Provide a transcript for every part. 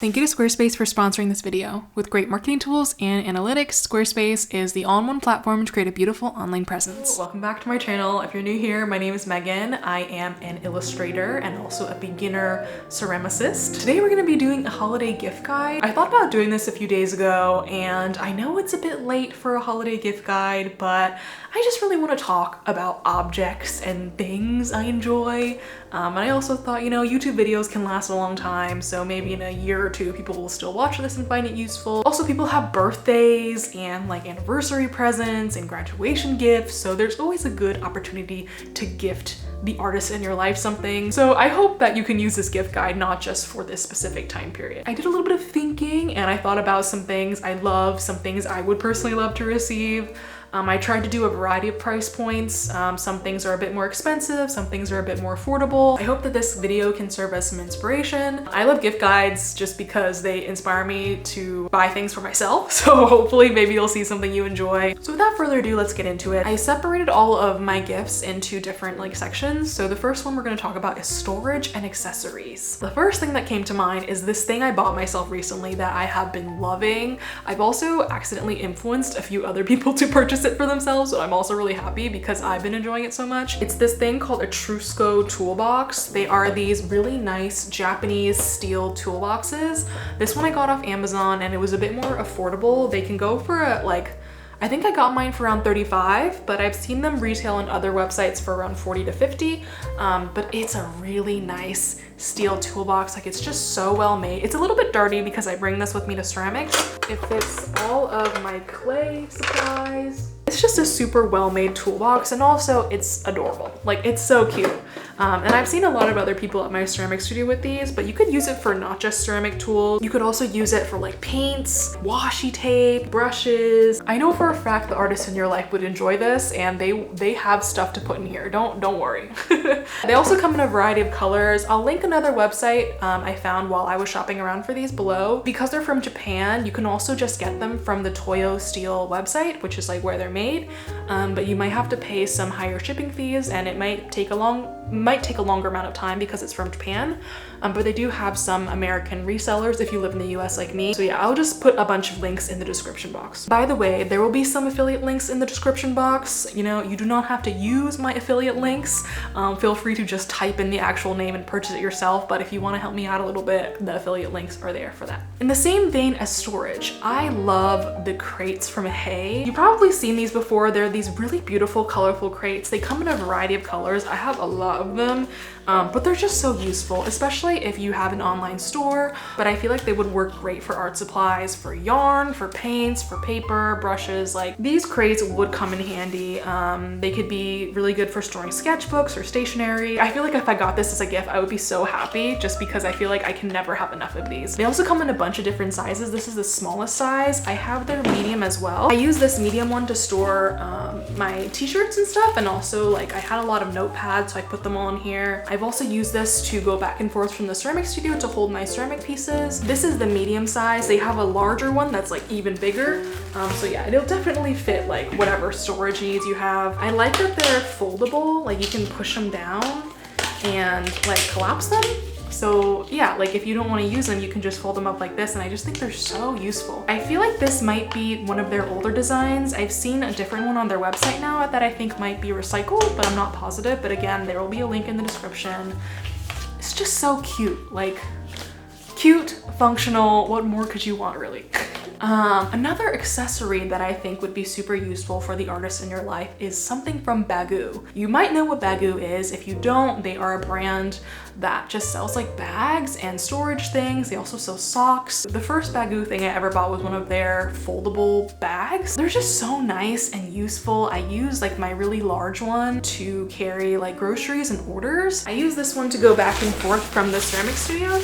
Thank you to Squarespace for sponsoring this video. With great marketing tools and analytics, Squarespace is the all-in-one platform to create a beautiful online presence. Welcome back to my channel. If you're new here, my name is Megan. I am an illustrator and also a beginner ceramicist. Today we're going to be doing a holiday gift guide. I thought about doing this a few days ago, and I know it's a bit late for a holiday gift guide, but I just really want to talk about objects and things I enjoy. And I also thought, YouTube videos can last a long time, so maybe in a year or two people will still watch this and find it useful. Also, people have birthdays and like anniversary presents and graduation gifts, so there's always a good opportunity to gift the artist in your life something. So I hope that you can use this gift guide not just for this specific time period. I did a little bit of thinking and I thought about some things I love, some things I would personally love to receive. I tried to do a variety of price points. Some things are a bit more expensive, some things are a bit more affordable. I hope that this video can serve as some inspiration. I love gift guides just because they inspire me to buy things for myself. So hopefully maybe you'll see something you enjoy. So without further ado, let's get into it. I separated all of my gifts into different sections. So the first one we're gonna talk about is storage and accessories. The first thing that came to mind is this thing I bought myself recently that I have been loving. I've also accidentally influenced a few other people to purchase it for themselves, so I'm also really happy because I've been enjoying it so much. It's this thing called a Trusco toolbox. They are these really nice Japanese steel toolboxes. This one I got off Amazon and it was a bit more affordable. They can go for I think I got mine for around $35, but I've seen them retail on other websites for around $40 to $50. But it's a really nice steel toolbox. It's just so well made. It's a little bit dirty because I bring this with me to ceramics. It fits all of my clay supplies. It's just a super well-made toolbox, and also it's adorable. It's so cute. And I've seen a lot of other people at my ceramic studio with these, but you could use it for not just ceramic tools. You could also use it for paints, washi tape, brushes. I know for a fact the artists in your life would enjoy this, and they have stuff to put in here. Don't worry. They also come in a variety of colors. I'll link another website I found while I was shopping around for these below. Because they're from Japan, you can also just get them from the Toyo steel website, which is where they're made. But you might have to pay some higher shipping fees, and it might take a longer amount of time because it's from Japan. But they do have some American resellers if you live in the US like me. So yeah, I'll just put a bunch of links in the description box. By the way, there will be some affiliate links in the description box. You do not have to use my affiliate links. Feel free to just type in the actual name and purchase it yourself. But if you want to help me out a little bit, the affiliate links are there for that. In the same vein as storage, I love the crates from Hey. You've probably seen these before. They're these really beautiful, colorful crates. They come in a variety of colors. I have a lot of them. But they're just so useful, especially if you have an online store. But I feel like they would work great for art supplies, for yarn, for paints, for paper, brushes. These crates would come in handy. They could be really good for storing sketchbooks or stationery. I feel like if I got this as a gift, I would be so happy just because I feel like I can never have enough of these. They also come in a bunch of different sizes. This is the smallest size. I have their medium as well. I use this medium one to store my t-shirts and stuff, and also I had a lot of notepads, so I put them all in here. I've also used this to go back and forth from the ceramic studio to hold my ceramic pieces. This is the medium size. They have a larger one that's even bigger. So yeah, it'll definitely fit whatever storage needs you have. I like that they're foldable. You can push them down and collapse them. So yeah, if you don't want to use them, you can just fold them up like this, and I just think they're so useful. I feel like this might be one of their older designs. I've seen a different one on their website now that I think might be recycled, but I'm not positive. But again, there will be a link in the description. It's just so cute. Cute, functional, what more could you want, really? Another accessory that I think would be super useful for the artists in your life is something from Baggu. You might know what Baggu is. If you don't, they are a brand that just sells bags and storage things. They also sell socks. The first Baggu thing I ever bought was one of their foldable bags. They're just so nice and useful. I use my really large one to carry groceries and orders. I use this one to go back and forth from the ceramic studio.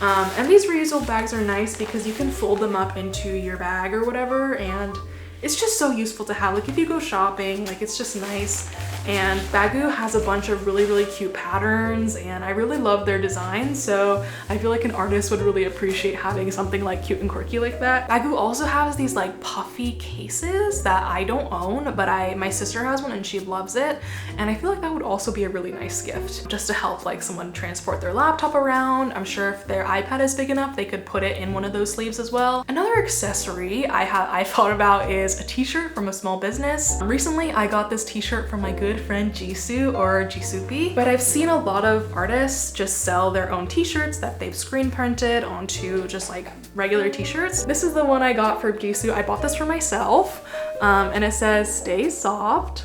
And these reusable bags are nice because you can fold them up into your bag or whatever, and it's just so useful to have. If you go shopping, it's just nice. And Baggu has a bunch of really cute patterns, and I really love their designs, so I feel like an artist would really appreciate having something like cute and quirky like that. Baggu also has these like puffy cases that I don't own, but my sister has one and she loves it, and I feel like that would also be a really nice gift just to help like someone transport their laptop around. I'm sure if their iPad is big enough, they could put it in one of those sleeves as well. Another accessory I thought about is a t-shirt from a small business. Recently, I got this t-shirt from my good friend Jisoo, or Jisupi, but I've seen a lot of artists just sell their own t-shirts that they've screen printed onto just like regular t-shirts. This is the one I got for Jisoo. I bought this for myself, and it says "Stay soft."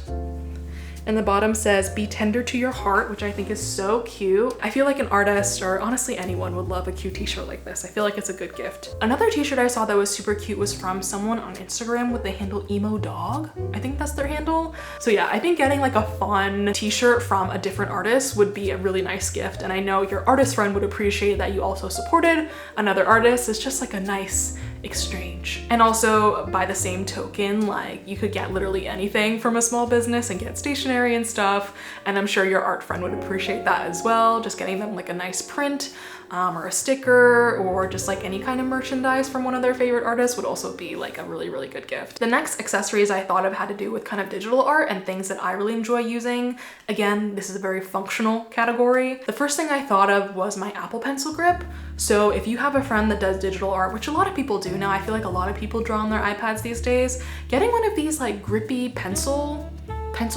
And the bottom says, "Be tender to your heart," which I think is so cute. I feel like an artist, or honestly anyone, would love a cute t-shirt like this. I feel like it's a good gift. Another t-shirt I saw that was super cute was from someone on Instagram with the handle Emo Dog. I think that's their handle. So yeah, I think getting like a fun t-shirt from a different artist would be a really nice gift. And I know your artist friend would appreciate that you also supported another artist. It's just like a nice exchange. And also by the same token, like you could get literally anything from a small business and get stationery and stuff, and I'm sure your art friend would appreciate that as well. Just getting them like a nice print or a sticker, or just like any kind of merchandise from one of their favorite artists would also be like a really good gift. The next accessories I thought of had to do with kind of digital art and things that I really enjoy using. Again, this is a very functional category. The first thing I thought of was my Apple Pencil grip. So if you have a friend that does digital art, which a lot of people do now, I feel like a lot of people draw on their iPads these days, getting one of these like grippy pencil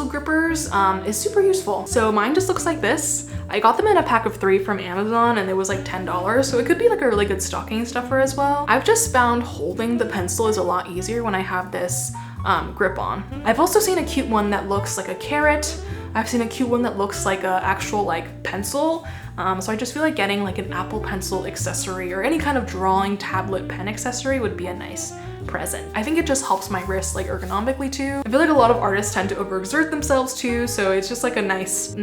grippers is super useful. So mine just looks like this. I got them in a pack of 3 from Amazon, and it was like $10, so it could be like a really good stocking stuffer as well. I've just found holding the pencil is a lot easier when I have this grip on. I've also seen a cute one that looks like a carrot. I've seen a cute one that looks like a actual like pencil. So I just feel like getting like an Apple Pencil accessory or any kind of drawing tablet pen accessory would be a nice present. I think it just helps my wrist like ergonomically too. I feel like a lot of artists tend to overexert themselves too, so it's just like a nice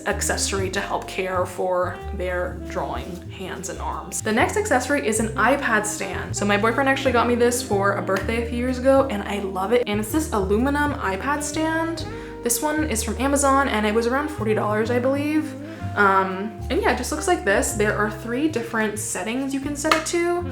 accessory to help care for their drawing hands and arms. The next accessory is an iPad stand. So my boyfriend actually got me this for a birthday a few years ago, and I love it. And it's this aluminum iPad stand. This one is from Amazon, and it was around $40, I believe. And yeah, it just looks like this. There are 3 different settings you can set it to.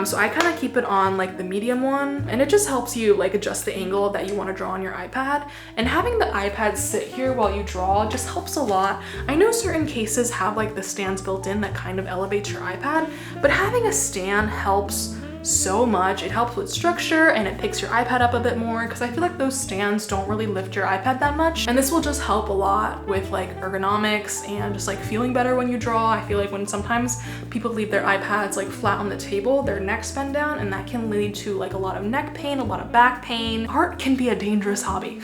So I kind of keep it on like the medium one, and it just helps you like adjust the angle that you want to draw on your iPad. And having the iPad sit here while you draw just helps a lot. I know certain cases have like the stands built in that kind of elevates your iPad, but having a stand helps so much. It helps with structure, and it picks your iPad up a bit more, because I feel like those stands don't really lift your iPad that much, and this will just help a lot with like ergonomics and just like feeling better when you draw. I feel like when sometimes people leave their iPads like flat on the table, their necks bend down, and that can lead to like a lot of neck pain, a lot of back pain. Art can be a dangerous hobby.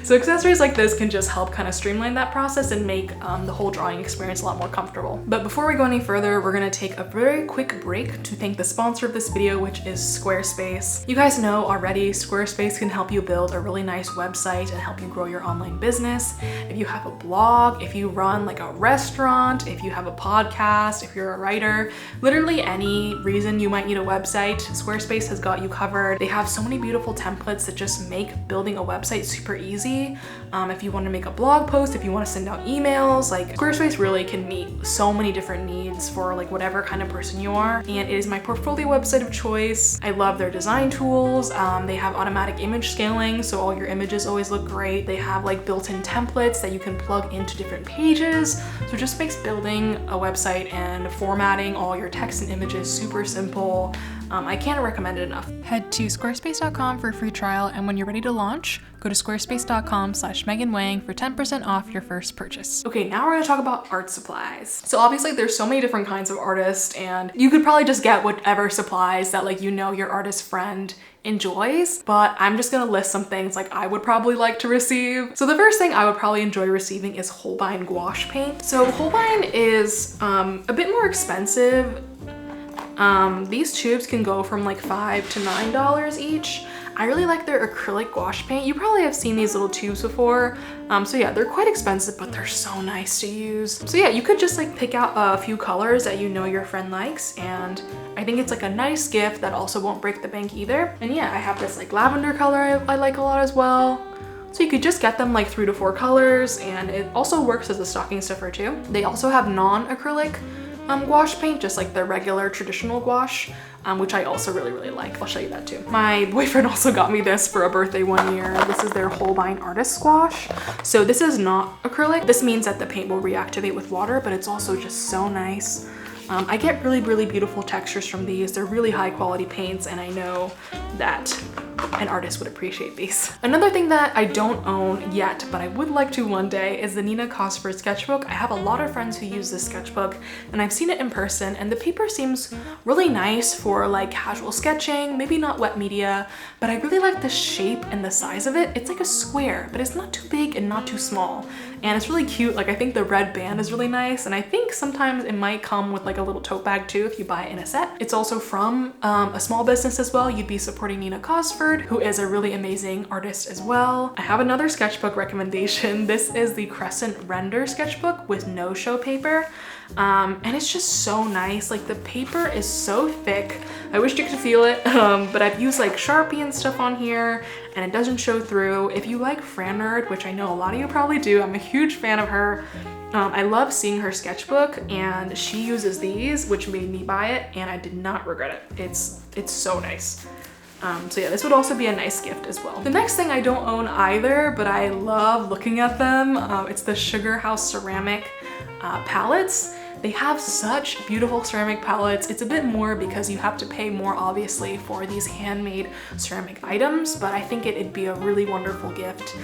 So accessories like this can just help kind of streamline that process and make the whole drawing experience a lot more comfortable. But before we go any further, we're gonna take a very quick break to thank the sponsor of this video, which is Squarespace. You guys know already, Squarespace can help you build a really nice website and help you grow your online business. If you have a blog, if you run like a restaurant, if you have a podcast, if you're a writer, literally any reason you might need a website, Squarespace has got you covered. They have so many beautiful templates that just make building a website super easy. If you want to make a blog post, if you want to send out emails, like Squarespace really can meet so many different needs for like whatever kind of person you are. And it is my portfolio website of choice. I love their design tools. They have automatic image scaling, so all your images always look great. They have like built-in templates that you can plug into different pages. So it just makes building a website and formatting all your text and images super simple. I can't recommend it enough. Head to squarespace.com for a free trial, and when you're ready to launch, go to squarespace.com/MeganWang for 10% off your first purchase. Okay, now we're gonna talk about art supplies. So obviously there's so many different kinds of artists, and you could probably just get whatever supplies that like your artist friend enjoys, but I'm just gonna list some things like I would probably like to receive. So the first thing I would probably enjoy receiving is holbein gouache paint. So holbein is a bit more expensive. These tubes can go from like $5 to $9 each. I really like their acrylic gouache paint. You probably have seen these little tubes before. So yeah, they're quite expensive, but they're so nice to use. So yeah, you could just like pick out a few colors that you know your friend likes, and I think it's like a nice gift that also won't break the bank either. And yeah, I have this like lavender color I like a lot as well. So you could just get them like 3 to 4 colors, and it also works as a stocking stuffer too. They also have non-acrylic gouache paint, just like the regular traditional gouache, which I also really like. I'll show you that too. My boyfriend also got me this for a birthday one year. This is their holbein artist gouache. So this is not acrylic. This means that the paint will reactivate with water, but it's also just so nice. I get really beautiful textures from these. They're really high quality paints, and I know that an artist would appreciate these. Another thing that I don't own yet, but I would like to one day, is the Nina Cosford sketchbook. I have a lot of friends who use this sketchbook, and I've seen it in person, and the paper seems really nice for like casual sketching, maybe not wet media, but I really like the shape and the size of it. It's like a square, but it's not too big and not too small. And it's really cute. Like, I think the red band is really nice, and I think sometimes it might come with like a little tote bag too if you buy it in a set. It's also from a small business as well. You'd be supporting Nina Cosford, who is a really amazing artist as well. I have another sketchbook recommendation. This is the Crescent RENDR sketchbook with no show paper. And it's just so nice. Like, the paper is so thick. I wish you could feel it, but I've used like Sharpie and stuff on here, and it doesn't show through. If you like Fran Nerd, which I know a lot of you probably do, I'm a huge fan of her. I love seeing her sketchbook, and she uses these, which made me buy it, and I did not regret it. It's so nice. So yeah, this would also be a nice gift as well. The next thing I don't own either, but I love looking at them. It's the Sugarhouse ceramic palettes. They have such beautiful ceramic palettes. It's a bit more because you have to pay more, obviously, for these handmade ceramic items, but I think it'd be a really wonderful gift.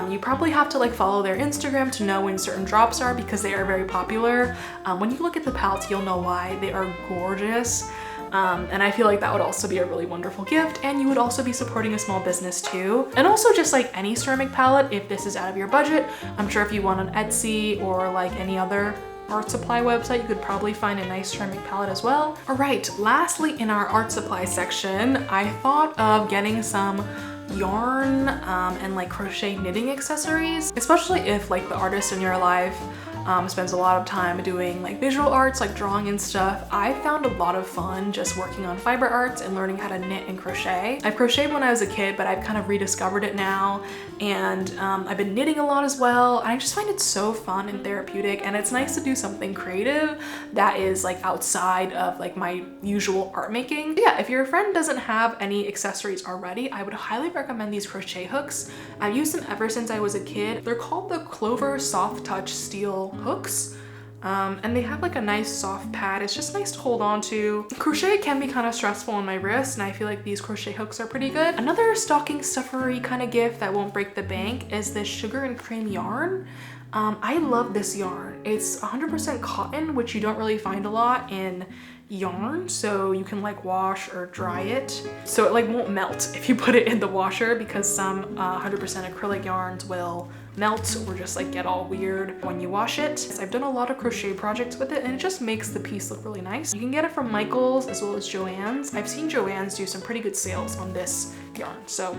You probably have to like follow their Instagram to know when certain drops are, because they are very popular. When you look at the palettes, you'll know why. They are gorgeous. And I feel like that would also be a really wonderful gift, and you would also be supporting a small business too. And also, just like any ceramic palette, if this is out of your budget, I'm sure if you went on Etsy or like any other art supply website, you could probably find a nice ceramic palette as well. All right, lastly in our art supply section, I thought of getting some yarn and like crochet knitting accessories, especially if like the artist in your life spends a lot of time doing like visual arts, like drawing and stuff. I found a lot of fun just working on fiber arts and learning how to knit and crochet. I crocheted when I was a kid, but I've kind of rediscovered it now, and I've been knitting a lot as well. I just find it so fun and therapeutic, and it's nice to do something creative that is like outside of like my usual art making. But yeah, if your friend doesn't have any accessories already, I would highly recommend these crochet hooks. I've used them ever since I was a kid. They're called the Clover Soft Touch Steel hooks, and they have like a nice soft pad. It's just nice to hold on to. Crochet can be kind of stressful on my wrist, and I feel like these crochet hooks are pretty good. Another stocking stuffery kind of gift that won't break the bank is this sugar and cream yarn. I love this yarn. It's 100% cotton, which you don't really find a lot in yarn, so you can like wash or dry it, so it like won't melt if you put it in the washer, because some 100% acrylic yarns will melt or just like get all weird when you wash it. So I've done a lot of crochet projects with it, and it just makes the piece look really nice. You can get it from Michael's as well as Joann's. I've seen Joann's do some pretty good sales on this yarn. So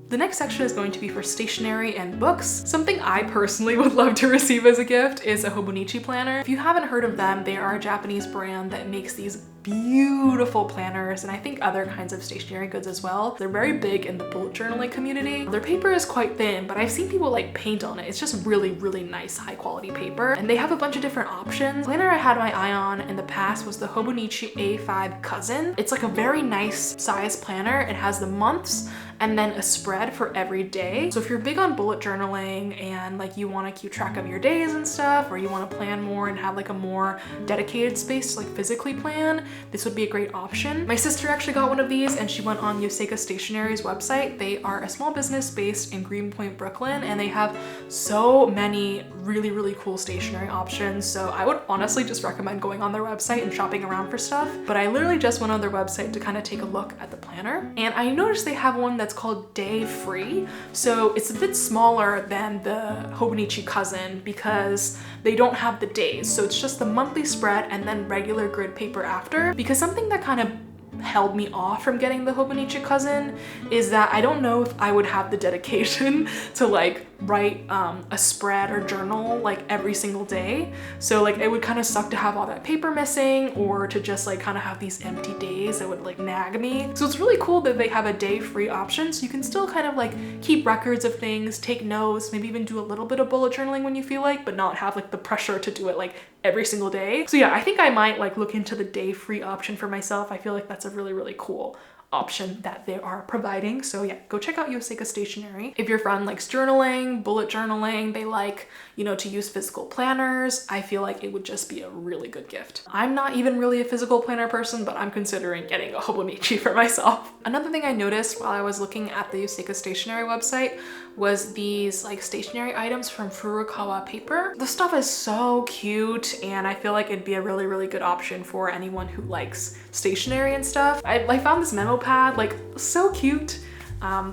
the next section is going to be for stationery and books. Something I personally would love to receive as a gift is a hobonichi planner. If you haven't heard of them, they are a Japanese brand that makes these beautiful planners, and I think other kinds of stationery goods as well. They're very big in the bullet journaling community. Their paper is quite thin, but I've seen people like paint on it. It's just really nice, high quality paper, and they have a bunch of different options. The planner I had my eye on in the past was the Hobonichi A5 Cousin. It's like a very nice size planner. It has the months and then a spread for every day. So if you're big on bullet journaling and like you want to keep track of your days and stuff, or you want to plan more and have like a more dedicated space to like physically plan, this would be a great option. My sister actually got one of these, and she went on Yoseka Stationery's website. They are a small business based in Greenpoint, Brooklyn, and they have so many really cool stationery options. So I would honestly just recommend going on their website and shopping around for stuff. But I literally just went on their website to kind of take a look at the planner, and I noticed they have one that's called Day Free. So it's a bit smaller than the Hobonichi Cousin because they don't have the days. So it's just the monthly spread and then regular grid paper after. Because something that kind of held me off from getting the hobonichi cousin is that I don't know if I would have the dedication to like write a spread or journal like every single day. So like it would kind of suck to have all that paper missing, or to just like kind of have these empty days that would like nag me. So it's really cool that they have a day free option, so you can still kind of like keep records of things, take notes, maybe even do a little bit of bullet journaling when you feel like, but not have like the pressure to do it like every single day. So yeah, I think I might like look into the day free option for myself. I feel like that's a really, really cool option that they are providing. So yeah, go check out Yoseka Stationery. If your friend likes journaling, bullet journaling, they like, you know, to use physical planners, I feel like it would just be a really good gift. I'm not even really a physical planner person, but I'm considering getting a hobonichi for myself. Another thing I noticed while I was looking at the Yoseka Stationery website was these like stationery items from furukawa paper. The stuff is so cute, and I feel like it'd be a really, really good option for anyone who likes stationery and stuff. I found this memo pad like so cute.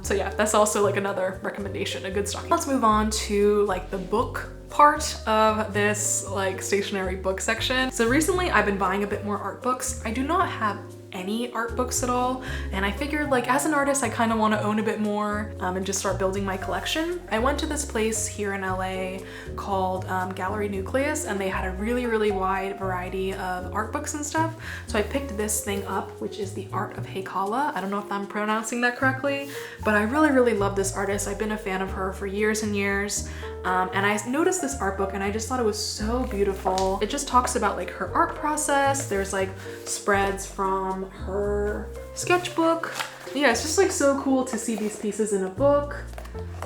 So yeah, that's also like another recommendation, a good stocking. Let's move on to like the book part of this like stationery book section. So recently I've been buying a bit more art books. I do not have any art books at all, and I figured like as an artist I kind of want to own a bit more and just start building my collection. I went to this place here in LA called Gallery Nucleus, and they had a really, really wide variety of art books and stuff. So I picked this thing up, which is The Art of Heikawa. I don't know if I'm pronouncing that correctly, but I really, really love this artist. I've been a fan of her for years and years. And I noticed this art book and I just thought it was so beautiful. It just talks about like her art process. There's like spreads from her sketchbook. Yeah, it's just like so cool to see these pieces in a book.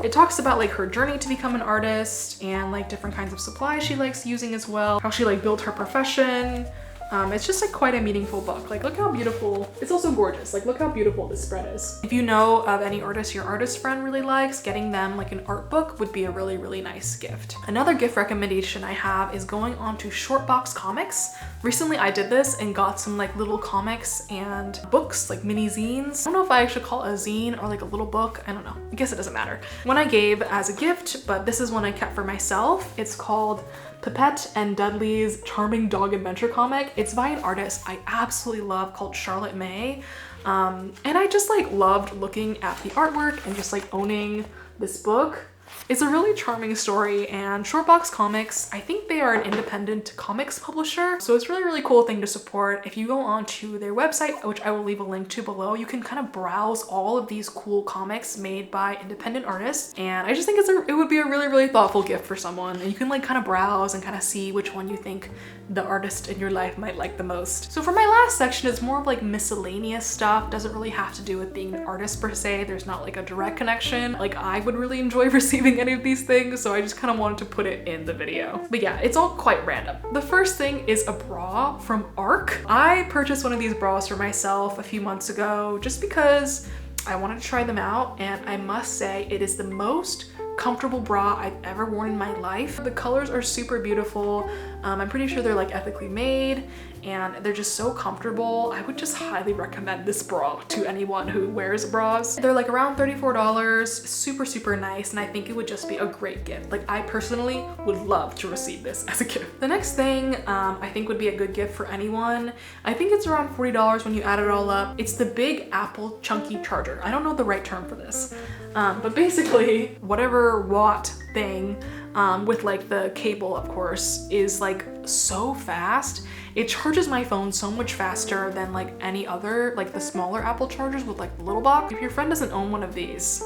It talks about like her journey to become an artist and like different kinds of supplies she likes using as well, how she like built her profession. It's just like quite a meaningful book. Like look how beautiful, it's also gorgeous. Like look how beautiful this spread is. If you know of any artist your artist friend really likes, getting them like an art book would be a really, really nice gift. Another gift recommendation I have is going on to Shortbox comics. Recently I did this and got some like little comics and books, like mini zines. I don't know if I should call it a zine or like a little book. I don't know. I guess it doesn't matter. One I gave as a gift, but this is one I kept for myself. It's called Pipette and Dudley's Charming Dog Adventure comic. It's by an artist I absolutely love called Charlotte May. And I just like loved looking at the artwork and just like owning this book. It's a really charming story, and Shortbox Comics, I think they are an independent comics publisher, so it's really, really cool thing to support. If you go onto their website, which I will leave a link to below, you can kind of browse all of these cool comics made by independent artists, and I just think it would be a really, really thoughtful gift for someone, and you can like kind of browse and kind of see which one you think the artist in your life might like the most. So for my last section, it's more of like miscellaneous stuff. Doesn't really have to do with being an artist per se. There's not like a direct connection. Like I would really enjoy receiving any of these things, so I just kind of wanted to put it in the video. But yeah, it's all quite random. The first thing is a bra from ARQ. I purchased one of these bras for myself a few months ago just because I wanted to try them out, and I must say it is the most comfortable bra I've ever worn in my life. The colors are super beautiful. I'm pretty sure they're like ethically made, and they're just so comfortable. I would just highly recommend this bra to anyone who wears bras. They're like around $34, super, super nice, and I think it would just be a great gift. Like I personally would love to receive this as a gift. The next thing I think would be a good gift for anyone, I think it's around $40 when you add it all up. It's the Big Apple Chunky Charger. I don't know the right term for this, but basically whatever watt thing with like the cable, of course, is like so fast. It charges my phone so much faster than like any other, like the smaller Apple chargers with like the little box. If your friend doesn't own one of these,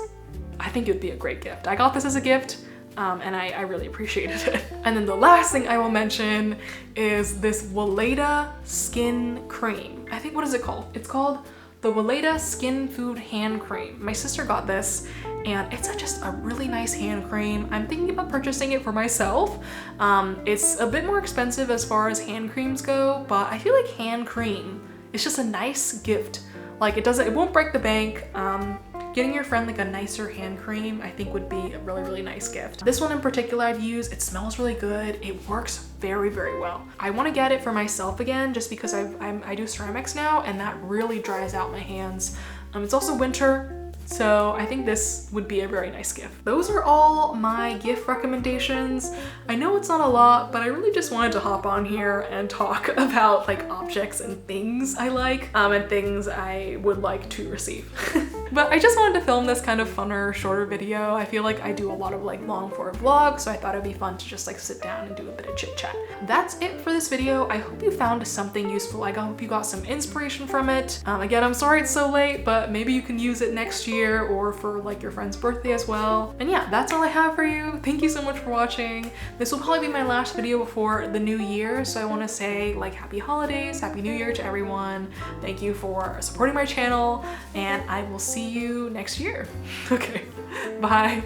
I think it would be a great gift. I got this as a gift, and I really appreciated it. And then the last thing I will mention is this Weleda skin cream. I think, what is it called? It's called the Weleda Skin Food Hand Cream. My sister got this, and it's just a really nice hand cream. I'm thinking about purchasing it for myself. It's a bit more expensive as far as hand creams go, but I feel like hand cream is just a nice gift. Like it won't break the bank. Getting your friend like a nicer hand cream I think would be a really, really nice gift. This one in particular I've used, it smells really good. It works very, very well. I want to get it for myself again just because I do ceramics now, and that really dries out my hands. It's also winter, So I think this would be a very nice gift. Those are all my gift recommendations. I know it's not a lot, but I really just wanted to hop on here and talk about like objects and things I like and things I would like to receive. But I just wanted to film this kind of funner, shorter video. I feel like I do a lot of like long form vlogs, so I thought it'd be fun to just like sit down and do a bit of chit chat. That's it for this video. I hope you found something useful. I hope you got some inspiration from it. Again, I'm sorry it's so late, but maybe you can use it next year or for like your friend's birthday as well. And yeah, that's all I have for you. Thank you so much for watching. This will probably be my last video before the new year, so I want to say like happy holidays, happy new year to everyone. Thank you for supporting my channel, and I will see you next year. Okay, bye.